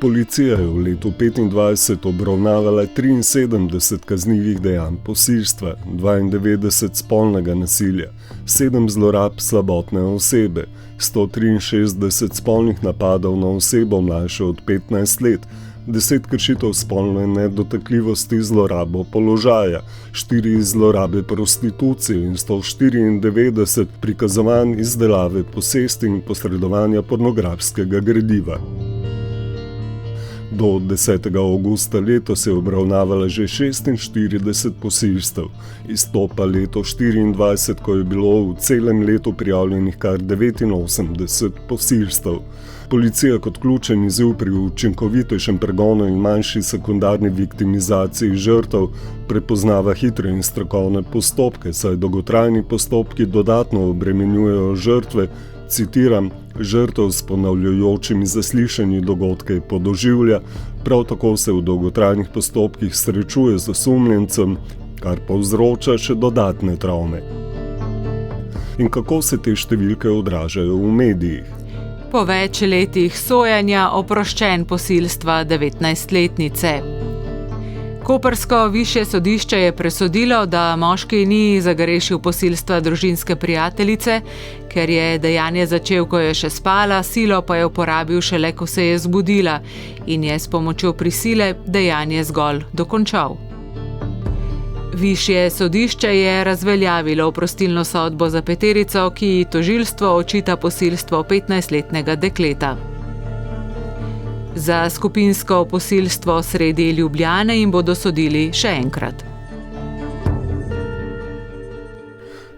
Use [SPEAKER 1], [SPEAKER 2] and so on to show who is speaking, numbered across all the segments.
[SPEAKER 1] Policija je v letu 2025 obravnavala 73 kaznivih dejanj posilstva, 92 spolnega nasilja, 7 zlorab slabotne osebe, 163 spolnih napadov na osebo mlajšo od 15 let, 10 kršitev spolne nedotakljivosti, zlorabo položaja, 4 zlorabe prostitucije in 194 prikazovanj izdelave, posesti in posredovanja pornografskega gradiva. Do 10. avgusta letos je obravnavala že 46 posilstev, izstopa leto 24, ko je bilo v celem letu prijavljenih kar 89 posilstev. Policija kot ključen izziv pri učinkovitejšem pregonu in manjši sekundarni viktimizaciji žrtev prepoznava hitre in strokovne postopke, saj dolgotrajni postopki dodatno obremenjujejo žrtve, citiram, žrtev s ponavljajočimi zaslišanji dogodke podoživlja, prav tako se v dolgotrajnih postopkih srečuje z osumljencem, kar povzroča še dodatne travme. In kako se te številke odražajo v medijih?
[SPEAKER 2] Po več letih sojenja oproščen posilstva 19-letnice. Koprsko višje sodišče je presodilo, da moški ni zagrešil posilstva družinske prijateljice, ker je dejanje začel, ko je še spala, silo pa je uporabil šele, ko se je zbudila in je s pomočjo prisile dejanje zgolj dokončal. Višje sodišče je razveljavilo oprostilno sodbo za peterico, ki ji tožilstvo očita posilstvo 15-letnega dekleta. Za skupinsko posilstvo sredi Ljubljane jim bodo sodili še enkrat.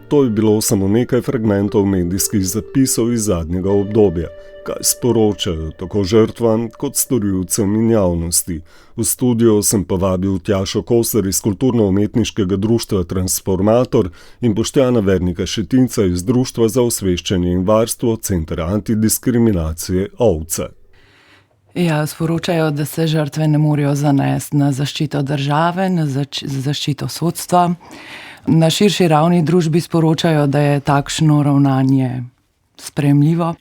[SPEAKER 1] To je bilo samo nekaj fragmentov medijskih zapisov iz zadnjega obdobja, kaj sporočajo tako žrtvam kot storilcem in javnosti. V studio sem povabil Tjašo Koser iz kulturno-umetniškega društva Transformator in Boštjana Vernika Šetinca iz Društva za osveščanje in varstvo Centra antidiskriminacije Ovce.
[SPEAKER 3] Ja, sporočajo, da se žrtve ne morejo zanesti na zaščito države, na zaščito sodstva. Na širši ravni družbi sporočajo, da je takšno ravnanje sprejemljivo.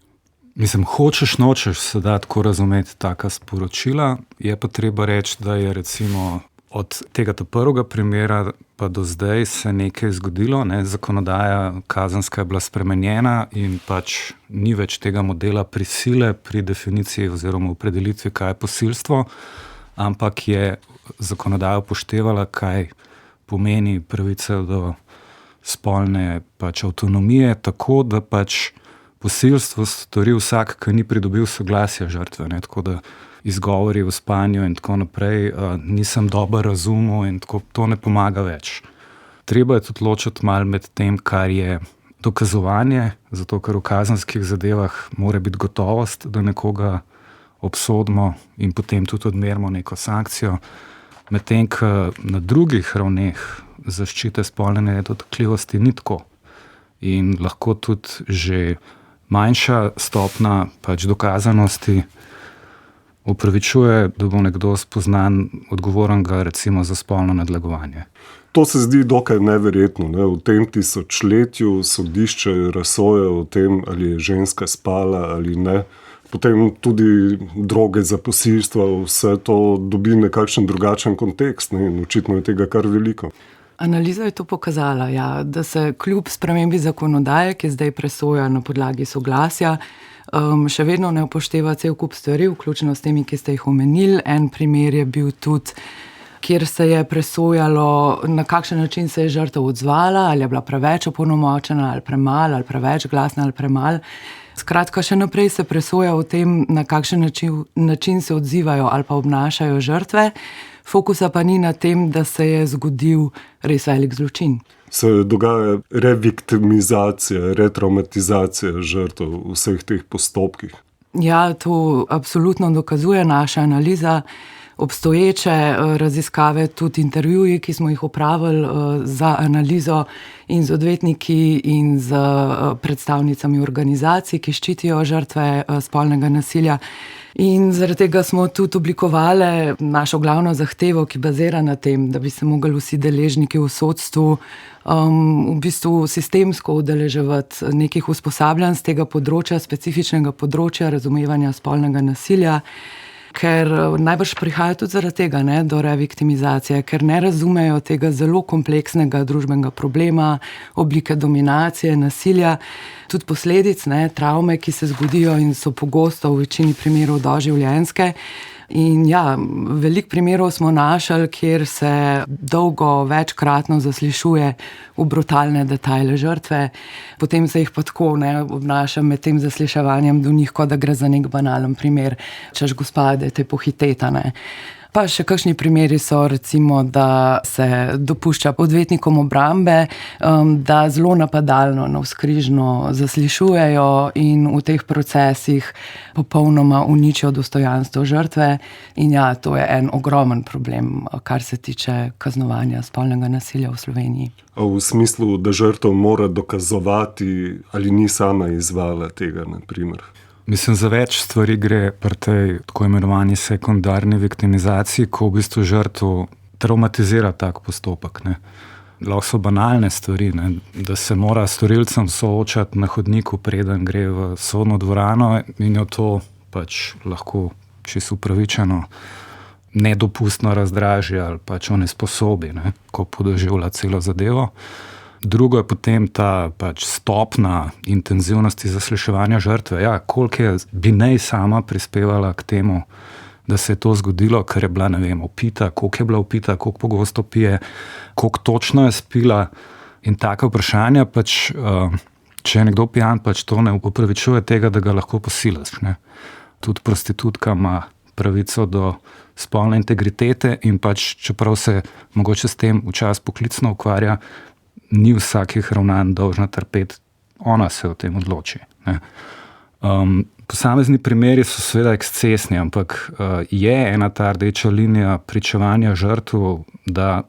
[SPEAKER 4] Mislim, hočeš, nočeš se da tako razumeti taka sporočila, je pa treba reči, da je recimo od tega prvega primera pa do zdaj se nekaj zgodilo, zakonodaja kazenska je bila spremenjena in pač ni več tega modela prisile pri definiciji oziroma opredelitvi, kaj je posilstvo, ampak je zakonodaja upoštevala, kaj pomeni pravica do spolne avtonomije, tako da posilstvo stori vsak, ki ni pridobil soglasja žrtve, tako da izgovori v spanju in tako naprej, nisem dobro razumel in tako, to ne pomaga več. Treba je tudi ločiti malo med tem, kar je dokazovanje, zato ker v kazenskih zadevah mora biti gotovost, da nekoga obsodimo in potem tudi odmerimo neko sankcijo, medtem ko na drugih ravneh zaščite spolne nedotakljivosti ni tako. In lahko tudi že manjša stopnja dokazanosti upravičuje, da bo nekdo spoznan odgovornega recimo za spolno nadlegovanje.
[SPEAKER 1] To se zdi dokaj neverjetno. V tem tisočletju sodišče razsoja o tem, ali je ženska spala ali ne. Potem tudi droge za posilstva, vse to dobi nekakšen drugačen kontekst in očitno je tega kar veliko.
[SPEAKER 3] Analiza je to pokazala, da se kljub spremembi zakonodaje, ki zdaj presoja na podlagi soglasja, še vedno ne upošteva cel kup stvari, vključno s temi, ki ste jih omenili. En primer je bil tudi, kjer se je presojalo, na kakšen način se je žrtev odzvala, ali je bila preveč opolnomočena, ali premalo, ali preveč glasna, ali premalo. Skratka, še naprej se presoja o tem, na kakšen način se odzivajo ali pa obnašajo žrtve, fokusa pa ni na tem, da se je zgodil res velik zločin.
[SPEAKER 1] Se dogaja reviktimizacija, retraumatizacija žrtev v vseh teh postopkih?
[SPEAKER 3] Ja, to absolutno dokazuje naša analiza. Obstoječe raziskave, tudi intervjuji, ki smo jih opravili za analizo in z odvetniki in z predstavnicami organizacij, ki ščitijo žrtve spolnega nasilja. In zaradi tega smo tudi oblikovali našo glavno zahtevo, ki bazira na tem, da bi se mogli vsi deležniki v sodstvu v bistvu sistemsko udeleževati nekih usposabljanj z tega področja, specifičnega področja razumevanja spolnega nasilja. ker najbrž prihaja tudi zaradi tega, do reviktimizacije, ker ne razumejo tega zelo kompleksnega družbenega problema, oblike dominacije, nasilja, tudi posledic, travme, ki se zgodijo in so pogosto v večini primerov doživljenjske. In ja, veliko primerov smo našli, kjer se dolgo, večkratno zaslišuje v brutalne detajle žrtve, potem se jih pa tako obnaša med tem zasliševanjem do njih, kot da gre za nek banalen primer, češ gospa, da je te pohiteta, Pa še kakšni primeri so, recimo, da se dopušča odvetnikom obrambe, da zelo napadalno, navzkrižno zaslišujejo in v teh procesih popolnoma uničijo dostojanstvo žrtve. In ja, to je en ogromen problem, kar se tiče kaznovanja spolnega nasilja v Sloveniji.
[SPEAKER 1] V smislu, da žrtev mora dokazovati, ali ni sama izvala tega, na primer.
[SPEAKER 4] Mislim, za več stvari gre pri tej tako imenovani sekundarni viktimizaciji, ko v bistvu žrtev traumatizira tak postopek. Lahko so banalne stvari, da se mora storilcem soočati na hodniku, preden gre v sodno dvorano in jo to pač lahko čisto upravičeno nedopustno razdraži ali pač onesposobi, ko podoživlja celo zadevo. Drugo je potem ta stopna intenzivnosti zasliševanja žrtve. Ja, koliko bi naj sama prispevala k temu, da se je to zgodilo, ker je bila, opita, koliko je bila opita, koliko pogosto pije, koliko točno je spila. In taka vprašanja, če je nekdo pijan, to ne upravičuje tega, da ga lahko posiliš. Tudi prostitutka ima pravico do spolne integritete in čeprav se mogoče s tem včasih poklicno ukvarja, ni vsakih ravnanj dolžna trpeti, ona se o tem odloči. Posamezni primeri so seveda ekscesni, ampak je ena ta rdeča linija pričevanja žrtev, da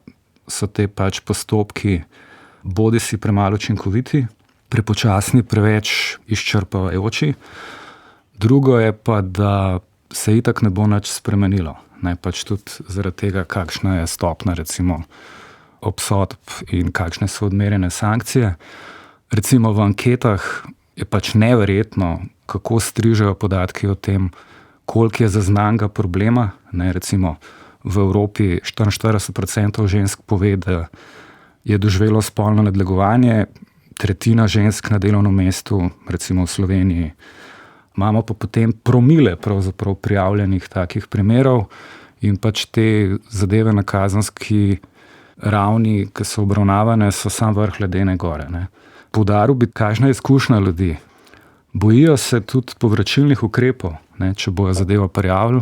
[SPEAKER 4] so te postopki bodisi premalo učinkoviti, prepočasni, preveč izčrpavajoči. Drugo je pa, da se itak ne bo nič spremenilo. Tudi zaradi tega, kakšna je stopna, recimo, obsodb in kakšne so odmerjene sankcije. Recimo v anketah je neverjetno, kako strižejo podatki o tem, koliko je zaznanega problema. Recimo v Evropi 44% žensk pove, da je doživelo spolno nadlegovanje, tretjina žensk na delovnem mestu, recimo v Sloveniji. Imamo pa potem promile pravzaprav prijavljenih takih primerov in te zadeve na kazenski ravni, ki so obravnavane, so sam vrh ledene gore. Poudaril bi, kakšna je izkušnja ljudi. Bojijo se tudi povračilnih ukrepov, če bojo zadevo prijavili,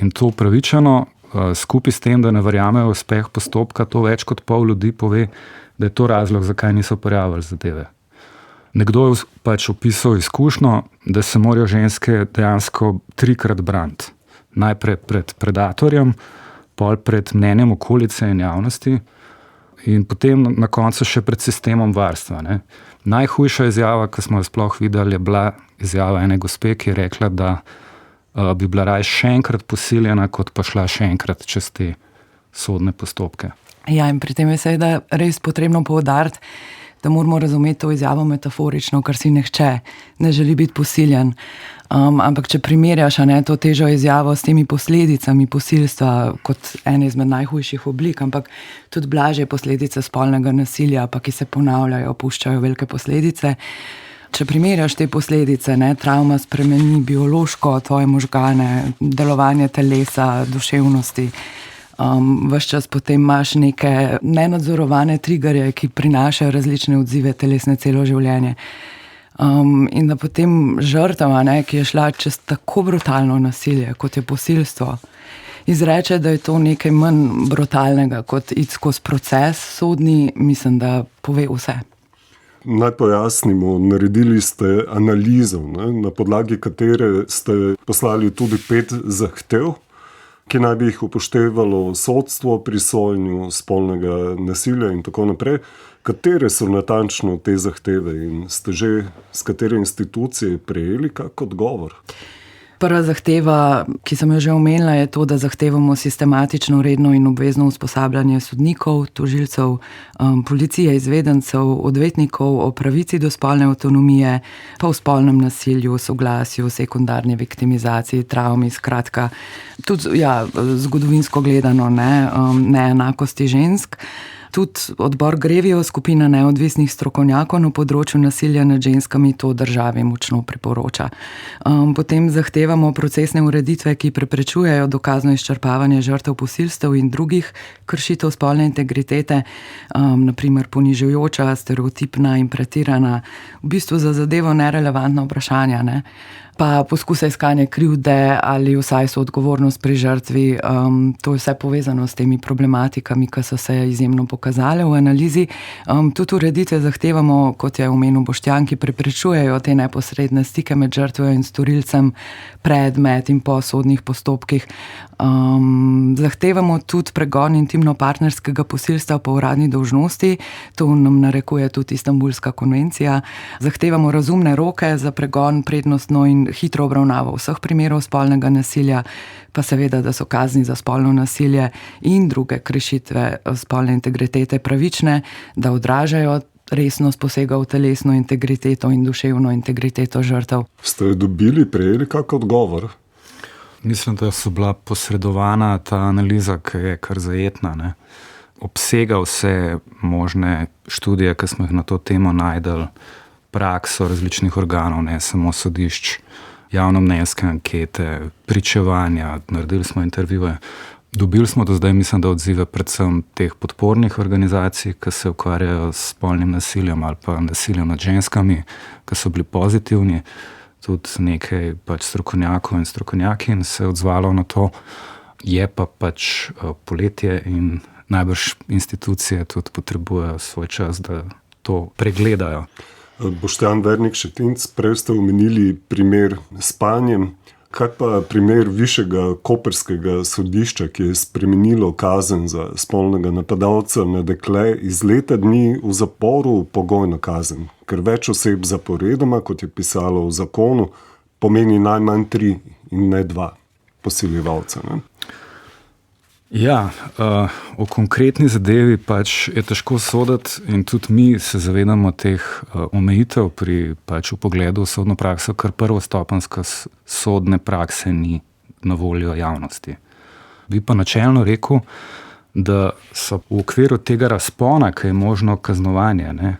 [SPEAKER 4] in to upravičeno, skupaj s tem, da ne verjamejo v uspeh postopka, to več kot pol ljudi pove, da je to razlog, zakaj niso prijavili zadeve. Nekdo je opisal izkušnjo, da se morajo ženske dejansko 3-krat braniti. Najprej pred predatorjem, pol pred mnenjem okolice in javnosti in potem na koncu še pred sistemom varstva. Najhujša izjava, ki smo jo sploh videli, je bila izjava ene gospe, ki je rekla, da bi bila raje še enkrat posiljena, kot pa šla še enkrat čez te sodne postopke.
[SPEAKER 3] Ja, in pri tem je seveda res potrebno poudariti, da moramo razumeti to izjavo metaforično, ker si nihče ne želi biti posiljen. Ampak če primerjaš to težo izjavo s temi posledicami posilstva kot ene izmed najhujših oblik, ampak tudi blažje posledice spolnega nasilja, pa ki se ponavljajo, puščajo velike posledice. Če primerjaš te posledice, travma spremeni biološko tvoje možgane, delovanje telesa, duševnosti, ves čas potem imaš neke nenadzorovane triggerje, ki prinašajo različne odzive telesne celo življenje. In da potem žrtva, ki je šla čez tako brutalno nasilje, kot je posilstvo, izreče, da je to nekaj manj brutalnega, kot iti skozi proces sodni, mislim, da pove vse.
[SPEAKER 1] Naj pojasnimo, naredili ste analizo, na podlagi katere ste poslali tudi 5 zahtev, ki naj bi jih upoštevalo sodstvo pri sojenju spolnega nasilja in tako naprej. Katere so natančno te zahteve in ste že s katere institucije prejeli kak odgovor?
[SPEAKER 3] Prva zahteva, ki sem jo že omenila, je to, da zahtevamo sistematično, redno in obvezno usposabljanje sodnikov, tožilcev, policije, izvedencev, odvetnikov o pravici do spolne avtonomije, pa o spolnem nasilju, soglasju, sekundarni viktimizaciji, travmi, skratka, tudi zgodovinsko gledano, neenakosti žensk. Tudi odbor Grevio, skupina neodvisnih strokovnjakov na področju nasilja nad ženskami, to državi močno priporoča. Potem zahtevamo procesne ureditve, ki preprečujejo dokazno izčrpavanje žrtev posilstev in drugih kršitev spolne integritete, naprimer ponižujoča, stereotipna in pretirana, v bistvu za zadevo nerelevantna vprašanja, pa poskuse iskanja krivde ali vsaj soodgovornost pri žrtvi. To je vse povezano s temi problematikami, ki so se izjemno pokazale v analizi. Tudi ureditve zahtevamo, kot je omenil Boštjan, ki preprečujejo te neposredne stike med žrtvijo in storilcem pred, med in po sodnih postopkih. Zahtevamo tudi pregon intimno-partnerskega posilstva po uradni dolžnosti, to nam narekuje tudi Istanbulska konvencija. Zahtevamo razumne roke za pregon, prednostno in hitro obravnavo vseh primerov spolnega nasilja, pa seveda, da so kazni za spolno nasilje in druge kršitve spolne integritete pravične, da odražajo resnost posega v telesno integriteto in duševno integriteto žrtev.
[SPEAKER 1] Ste prejeli kak odgovor?
[SPEAKER 4] Mislim, da so bila posredovana ta analiza, ki je kar zajetna. Obsega vse možne študije, ki smo jih na to temo najdeli, prakso različnih organov, ne samo sodišč, javnomnenjske ankete, pričevanja, naredili smo intervjuje. Dobili smo do zdaj, mislim, da odzive predvsem teh podpornih organizacij, ki se ukvarjajo s spolnim nasiljem ali pa nasiljem nad ženskami, ki so bili pozitivni. Tudi nekaj strokovnjakov in strokovnjakinj se je odzvalo na to. Je pa poletje in najbrž institucije tudi potrebujejo svoj čas, da to pregledajo.
[SPEAKER 1] Boštjan Vernik Šetinc, prej ste omenili primer s spanjem. Kaj pa primer višjega koprskega sodišča, ki je spremenilo kazen za spolnega napadalca na dekle iz leta dni v zaporu pogojno kazen, ker več oseb zaporedoma, kot je pisalo v zakonu, pomeni najmanj 3 in ne 2 posiljevalca.
[SPEAKER 4] Ja, o konkretni zadevi je težko soditi in tudi mi se zavedamo teh omejitev pri vpogledu v sodno prakso, ker prvostopenjska sodne prakse ni na voljo javnosti. Bi pa načelno rekel, da so v okviru tega razpona, ki je možno kaznovanje,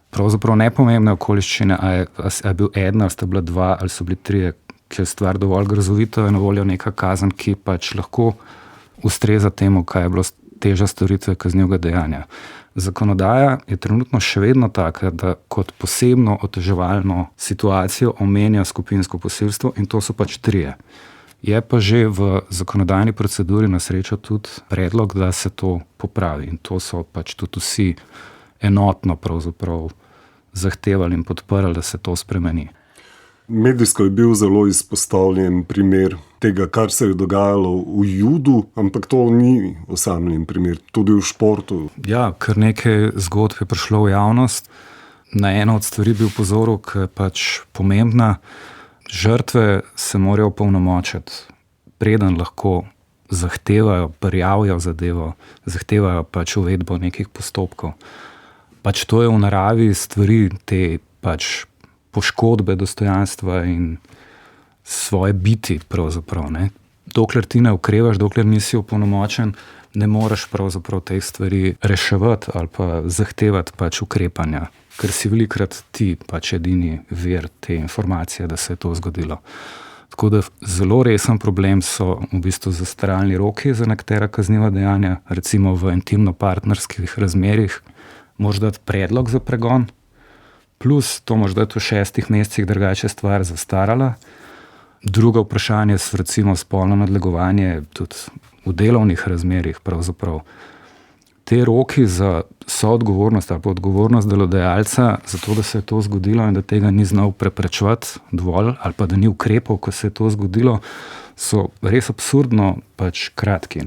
[SPEAKER 4] pravzaprav nepomembne okoliščine, ali je bil eden, ali sta bila 2, ali so bili 3, ki je stvar dovolj grozovita, je na voljo neka kazen, ki lahko ustreza temu, kaj je bilo teža storitve kaznivega dejanja. Zakonodaja je trenutno še vedno taka, da kot posebno oteževalno situacijo omenja skupinsko posilstvo in to so 3. Je pa že v zakonodajni proceduri na srečo tudi predlog, da se to popravi in to so tudi vsi enotno pravzaprav zahtevali in podprli, da se to spremeni.
[SPEAKER 1] Medijsko je bil zelo izpostavljen primer tega, kar se je dogajalo v judu, ampak to ni osamljen primer, tudi v športu.
[SPEAKER 4] Ja, kar nekaj zgodb je prišlo v javnost. Na eno od stvari bi opozoril, ki je pomembna. Žrtve se morajo opolnomočiti, preden lahko zahtevajo, prijavijo zadevo, zahtevajo uvedbo nekih postopkov. To je v naravi stvari te poškodbe dostojanstva in svoje biti pravzaprav. Dokler ti ne ukrevaš, dokler nisi opolnomočen, ne moreš pravzaprav teh stvari reševati ali pa zahtevati ukrepanja, ker si velikrat ti edini vir te informacije, da se je to zgodilo. Tako da zelo resen problem so v bistvu zastaralni roki za nekatera kazniva dejanja, recimo v intimno-partnerskih razmerjih moraš dati predlog za pregon, plus to moraš dati v 6 mesecih, drugače stvar zastarala. Drugo vprašanje so recimo spolno nadlegovanje tudi v delovnih razmerjih pravzaprav. Te roki za soodgovornost ali pa odgovornost delodajalca za to, da se je to zgodilo in da tega ni znal preprečevati dovolj ali pa da ni ukrepal, ko se je to zgodilo, so res absurdno kratki.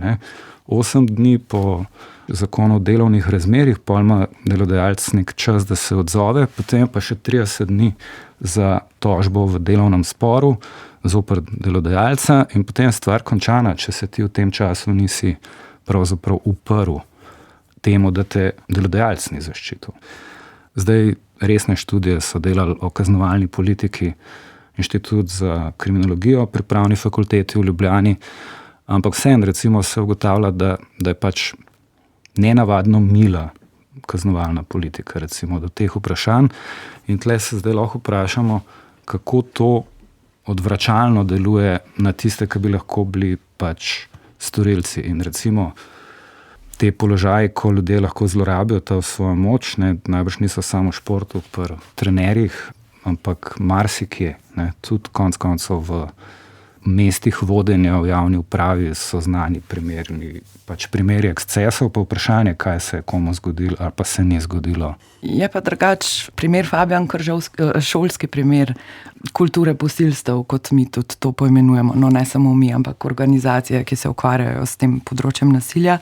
[SPEAKER 4] 8 dni po zakonu o delovnih razmerjih, pa ima delodajalec nek čas, da se odzove, potem pa še 30 dni za tožbo v delovnem sporu, zoper delodajalca in potem je stvar končana, če se ti v tem času nisi pravzaprav uprl temu, da te delodajalec ni zaščitil. Zdaj resne študije so delali o kaznovalni politiki, Inštitut za kriminologijo pri Pravni fakulteti v Ljubljani, ampak vseeno recimo se ugotavlja, da je pač nenavadno mila kaznovalna politika recimo do teh vprašanj in tle se zdaj lahko vprašamo, kako to odvračalno deluje na tiste, ki bi lahko bili pač storilci in recimo te položaje, ko ljudje lahko zlorabijo ta svojo moč, ne, najbrž niso samo v športu, pri trenerjih, ampak marsikje, ne, tudi konec koncev v mestih vodenja v javni upravi so znani primeri ekscesov, pa vprašanje, kaj se je komu zgodilo ali pa se ni zgodilo.
[SPEAKER 3] Je pa drugač primer Fabijan Kržovski, šolski primer kulture posilstev, kot mi tudi to poimenujemo, no ne samo mi, ampak organizacije, ki se ukvarjajo s tem področjem nasilja.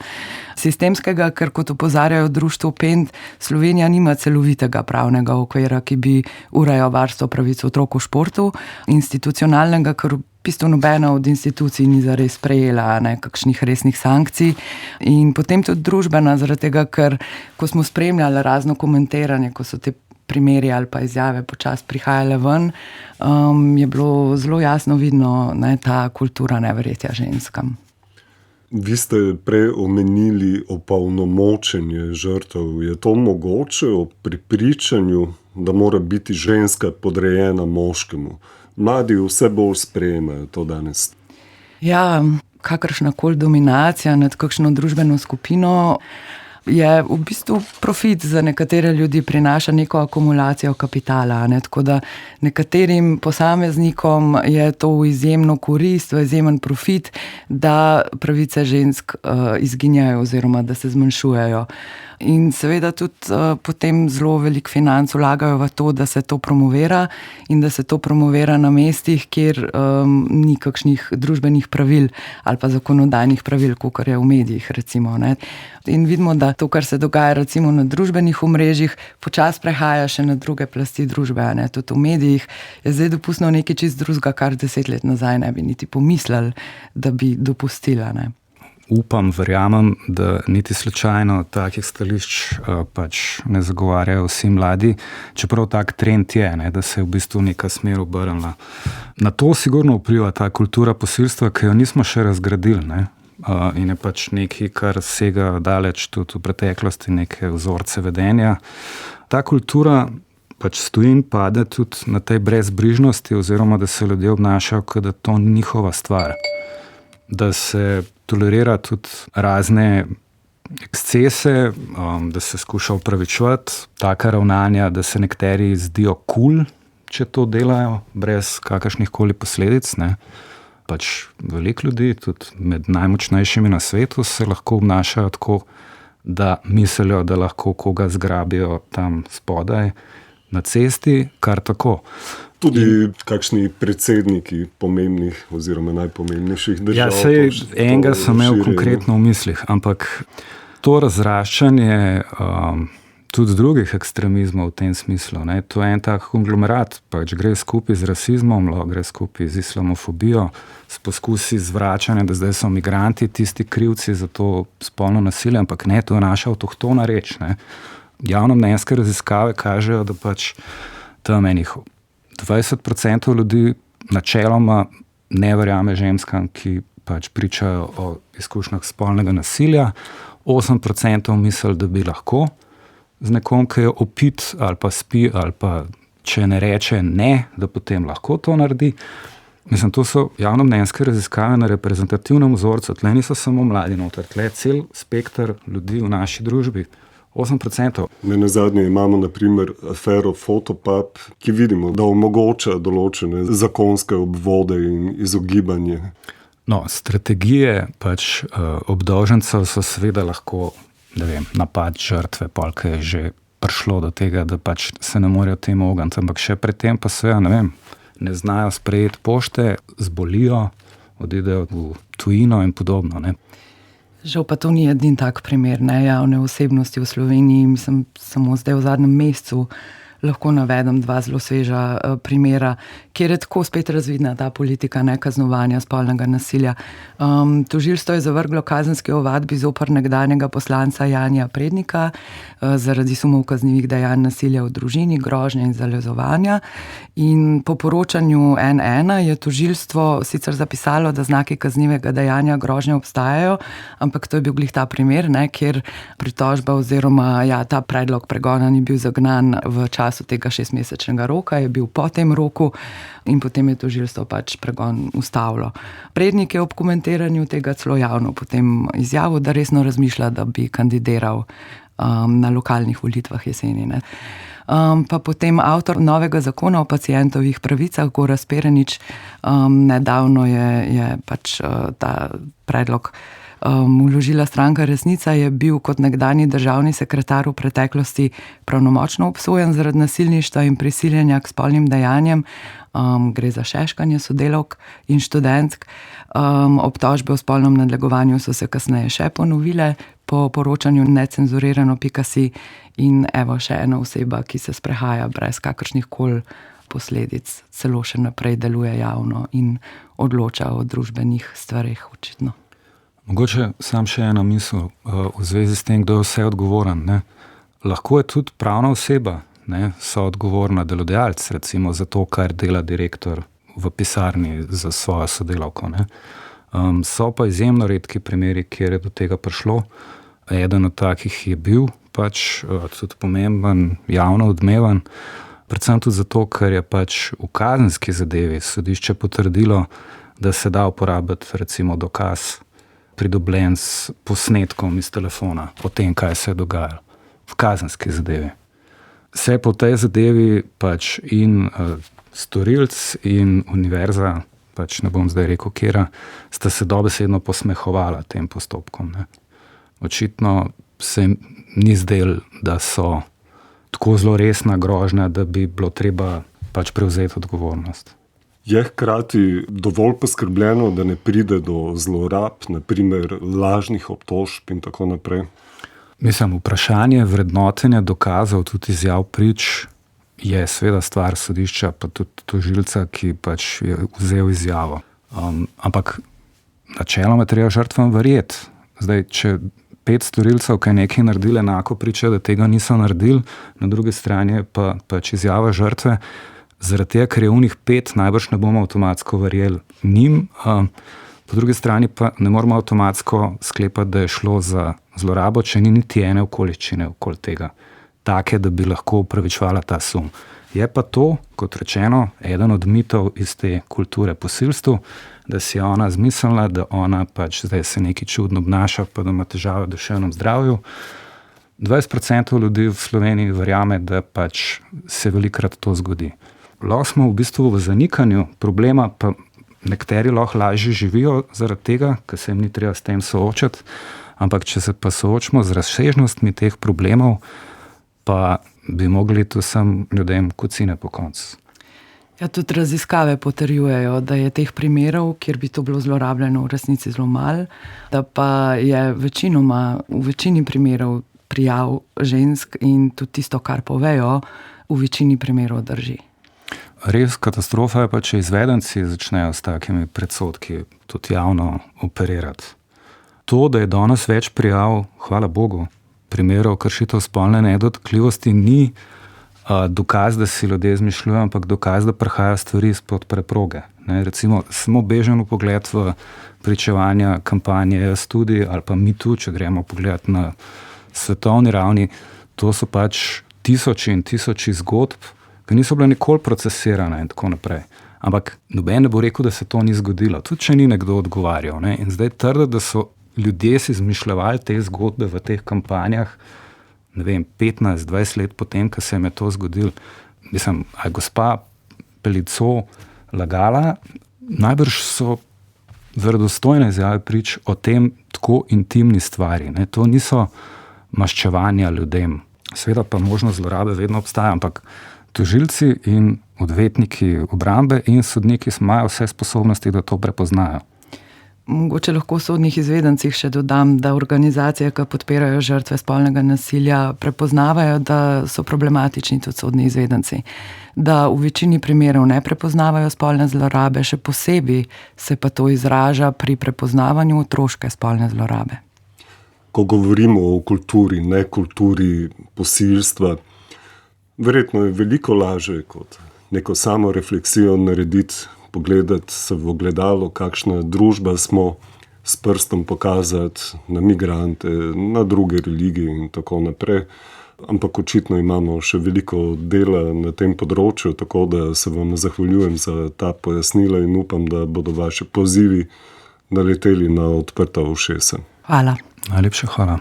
[SPEAKER 3] Sistemskega, ker kot opozarjajo društvo PEND, Slovenija nima celovitega pravnega okvira, ki bi urejal varstvo pravic otrok v športu, institucionalnega, ker v bistvu nobena od institucij ni zares prejela kakšnih resnih sankcij in potem tudi družbena, zaradi tega, ker ko smo spremljali razno komentiranje, ko so te primeri ali pa izjave počasi prihajale ven, je bilo zelo jasno vidno ta kultura neverjetja ženskam.
[SPEAKER 1] Vi ste prej omenili opolnomočenje žrtev. Je to mogoče ob prepričanju, da mora biti ženska podrejena moškemu? Mladi vse bolj sprejemajo to danes. Ja,
[SPEAKER 3] kakršnakoli dominacija nad kakšno družbeno skupino je v bistvu profit za nekatere ljudi, prinaša neko akumulacijo kapitala, tako da nekaterim posameznikom je to v izjemno korist, v izjemen profit, da pravice žensk izginjajo oziroma da se zmanjšujejo. In seveda tudi potem zelo veliko financ vlagajo v to, da se to promovira in da se to promovira na mestih, kjer ni kakšnih družbenih pravil ali pa zakonodajnih pravil, kakor je v medijih recimo. In vidimo, da to, kar se dogaja recimo na družbenih omrežjih, počasi prehaja še na druge plasti družbe. Tudi v medijih je zdaj dopustno nekaj čist drugega, kar 10 let nazaj ne bi niti pomislili, da bi dopustila.
[SPEAKER 4] Upam, verjamem, da niti slučajno takih stališč pač ne zagovarjajo vsi mladi, čeprav tak trend je, da se je v bistvu neka smer obrnila. Na to sigurno vpliva ta kultura posilstva, ki jo nismo še razgradili, in je pač nekaj, kar sega daleč tudi v preteklosti, neke vzorce vedenja. Ta kultura pač stoji in pade tudi na tej brezbrižnosti oziroma, da se ljudje obnašajo, kot da to ni njihova stvar. Da se tolerira tudi razne ekscese, da se skuša upravičevati taka ravnanja, da se nekateri zdijo kul, če to delajo, brez kakršnih koli posledic. Pač veliko ljudi, tudi med najmočnejšimi na svetu, se lahko obnašajo tako, da mislijo, da lahko koga zgrabijo tam spodaj na cesti, kar tako.
[SPEAKER 1] Tudi kakšni predsedniki pomembnih oziroma najpomembnejših držav.
[SPEAKER 4] Ja, sej enega sem imel konkretno v mislih, ampak to razraščanje tudi drugih ekstremizmov v tem smislu, to je en tak konglomerat, pač gre skupaj z rasizmom, gre skupaj z islamofobijo, s poskusi zvračanja, da zdaj so migranti tisti krivci za to spolno nasilje, ampak ne, to je naša avtohtona reč. Javnomnenjske raziskave kažejo, da pač tam enih 20% ljudi načeloma ne verjame ženskam, ki pač pričajo o izkušnjah spolnega nasilja, 8% misli, da bi lahko z nekom, ki je opit ali pa spi ali pa če ne reče ne, da potem lahko to naredi. Mislim, to so javnomnenjske raziskave na reprezentativnem vzorcu, tle niso samo mladi noter, tle je cel spekter ljudi v naši družbi. 8%.
[SPEAKER 1] Nenazadnje imamo na primer afero Fotopub, ki vidimo, da omogoča določene zakonske obvode in izogibanje.
[SPEAKER 4] No, strategije pač obdolžencev so seveda lahko, napad žrtve, polk je že prišlo do tega, da pač se ne morejo temu ogniti, ampak še predtem pa seveda, ne znajo sprejeti pošte, zbolijo, odidejo v tujino in podobno,
[SPEAKER 3] Žal pa to ni edin tak primer, javne osebnosti v Sloveniji. Mislim, samo zdaj v zadnjem mesecu lahko navedem 2 zelo sveža primera, kjer je tako spet razvidna ta politika nekaznovanja spolnega nasilja. Tožilstvo je zavrglo kazenski ovadbi zoper nekdanjega poslanca Janija Prednika zaradi sumov kaznivih dejanj nasilja v družini, grožnje in zalezovanja. In po poročanju N1 je tožilstvo sicer zapisalo, da znaki kaznivega dejanja grožnje obstajajo, ampak to je bil glih ta primer, kjer pritožba oziroma ta predlog pregona ni bil zagnan v času tega 6-mesečnega roka, je bil po tem roku in potem je tožilstvo pregon ustavilo. Prednik je ob komentiranju tega celo javno potem izjavil, da resno razmišlja, da bi kandidiral na lokalnih volitvah jeseni. Pa potem avtor novega zakona o pacientovih pravicah, Gorazd Perenič, nedavno je ta predlog vložila stranka Resnica, je bil kot nekdanji državni sekretar v preteklosti pravnomočno obsojen zaradi nasilništva in prisiljenja k spolnim dejanjem. Gre za šeškanje sodelavk in študentk. Obtožbe o spolnem nadlegovanju so se kasneje še ponovile po poročanju necenzurirano.si in evo še ena oseba, ki se sprehaja brez kakršnih koli posledic, celo še naprej deluje javno in odloča o družbenih stvareh očitno.
[SPEAKER 4] Mogoče sam še ena misel v zvezi s tem, kdo je vse odgovoren. Lahko je tudi pravna oseba, so odgovorna delodajalec, recimo za to, kar dela direktor v pisarni za svojo sodelavko. So pa izjemno redki primeri, kjer je do tega prišlo. Eden od takih je bil tudi pomemben, javno odmevan, predvsem tudi zato, ker je v kazenski zadevi sodišče potrdilo, da se da uporabiti recimo dokaz pridobljen s posnetkom iz telefona o tem, kaj se je dogajalo v kazenski zadevi. Se po tej zadevi in storilc in univerza, ne bom zdaj rekel kera, sta se dobesedno posmehovala tem postopkom. Očitno se jim ni zdelo, da so tako zelo resna grožnja, da bi bilo treba prevzeti odgovornost.
[SPEAKER 1] Je hkrati dovolj poskrbljeno, da ne pride do zlorab, naprimer lažnih obtožb in tako naprej?
[SPEAKER 4] Vprašanje vrednotenja dokazov, tudi izjav prič, je seveda stvar sodišča, pa tudi tožilca, ki je vzel izjavo. Ampak načeloma treba žrtvam verjeti. Zdaj, če 5 storilcev, ki je nekaj naredili, enako priča, da tega niso naredili, na drugi strani je pa izjava žrtve, zaradi tega, ker je unih 5, najbrž ne bomo avtomatsko verjeli njim, po drugi strani pa ne moramo avtomatsko sklepati, da je šlo za zlorabo, če ni niti ene okoliščine okoli tega, take, da bi lahko upravičevala ta sum. Je pa to, kot rečeno, eden od mitov iz te kulture posilstvu, da si je ona zmislila, da ona zdaj se nekaj čudno obnaša, pa da ima težave v duševnem zdravju. 20% ljudi v Sloveniji verjame, da se velikokrat to zgodi. Lahko smo v bistvu v zanikanju problema, pa nekateri lahko lažje živijo zaradi tega, ker se jim ni treba s tem soočati, ampak če se pa soočimo z razsežnostmi teh problemov, pa bi mogli tu vsem ljudem kocine po koncu.
[SPEAKER 3] Tudi raziskave potrjujejo, da je teh primerov, kjer bi to bilo zlorabljeno, v resnici zelo malo, da pa je v večini primerov prijav žensk in tudi tisto, kar povejo, v večini primerov drži.
[SPEAKER 4] Res katastrofa je če izvedenci začnejo s takimi predsodki tudi javno operirati. To, da je danes več prijav, hvala Bogu, primerov kršitev spolne nedotakljivosti ni dokaz, da si ljudje izmišljujejo, ampak dokaz, da prihajajo stvari izpod preproge. Recimo, samo bežen pogled v pričevanja kampanje Jaz tudi ali pa Mi tu, če gremo pogledati na svetovni ravni, to so tisoči in tisoči zgodb, ki niso bile nikoli procesirane in tako naprej. Ampak noben ne bo rekel, da se to ni zgodilo, tudi če ni nekdo odgovarjal. In zdaj trditi, da so ljudje si izmišljavali te zgodbe v teh kampanjah, 15-20 let potem, ko se jim je to zgodilo. A je gospa Pelico lagala? Najbrž so verodostojne izjave prič o tem tako intimni stvari. To niso maščevanja ljudem. Seveda pa možnost zlorabe vedno obstaja, ampak tožilci in odvetniki obrambe in sodniki imajo vse sposobnosti, da to prepoznajo.
[SPEAKER 3] Mogoče lahko v sodnih izvedencih še dodam, da organizacije, ki podpirajo žrtve spolnega nasilja, prepoznavajo, da so problematični tudi sodni izvedenci. Da v večini primerov ne prepoznavajo spolne zlorabe, še posebej se pa to izraža pri prepoznavanju otroške spolne zlorabe.
[SPEAKER 1] Ko govorimo o kulturi, ne kulturi posilstva, verjetno je veliko lažje kot neko samo refleksijo narediti, pogledati se v ogledalo, kakšna družba smo, s prstom pokazati na migrante, na druge religije in tako naprej. Ampak očitno imamo še veliko dela na tem področju, tako da se vam zahvaljujem za ta pojasnila in upam, da bodo vaši pozivi naleteli na odprta ušesa.
[SPEAKER 3] Hvala.
[SPEAKER 4] Najlepša hvala.